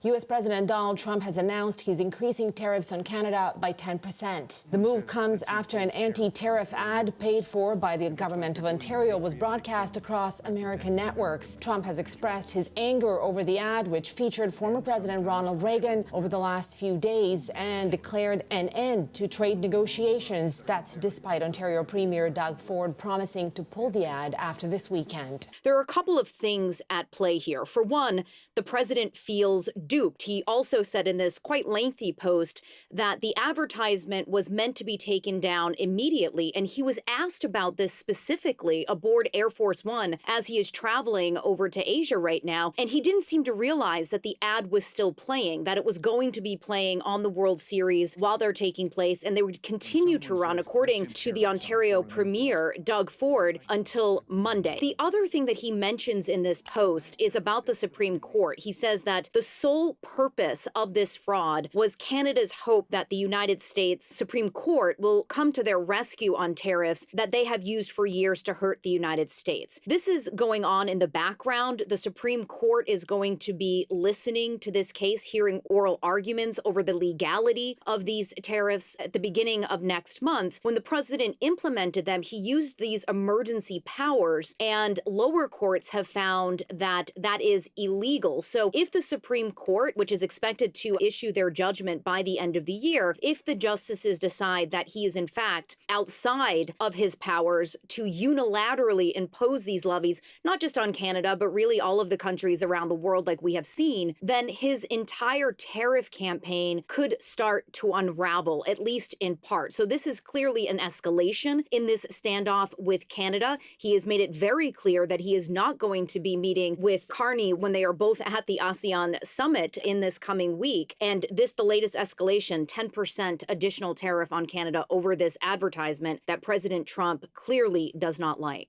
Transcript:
U.S. President Donald Trump has announced he's increasing tariffs on Canada by 10%. The move comes after an anti-tariff ad paid for by the government of Ontario was broadcast across American networks. Trump has expressed his anger over the ad, which featured former President Ronald Reagan over the last few days, and declared an end to trade negotiations. That's despite Ontario Premier Doug Ford promising to pull the ad after this weekend. There are a couple of things at play here. For one, the president feels duped. He also said in this quite lengthy post that the advertisement was meant to be taken down immediately. And he was asked about this specifically aboard Air Force One as he is traveling over to Asia right now. And he didn't seem to realize that the ad was still playing, that it was going to be playing on the World Series while they're taking place. And they would continue to run, according to the Ontario Premier, Doug Ford, until Monday. The other thing that he mentions in this post is about the Supreme Court. He says that the sole purpose of this fraud was Canada's hope that the United States Supreme Court will come to their rescue on tariffs that they have used for years to hurt the United States. This is going on in the background. The Supreme Court is going to be listening to this case, hearing oral arguments over the legality of these tariffs at the beginning of next month. When the president implemented them, he used these emergency powers, and lower courts have found that that is illegal. So if the Supreme Court, which is expected to issue their judgment by the end of the year, if the justices decide that he is in fact outside of his powers to unilaterally impose these levies, not just on Canada, but really all of the countries around the world like we have seen, then his entire tariff campaign could start to unravel, at least in part. So this is clearly an escalation in this standoff with Canada. He has made it very clear that he is not going to be meeting with Carney when they are both at the ASEAN summit in this coming week. And this, the latest escalation, 10% additional tariff on Canada over this advertisement that President Trump clearly does not like.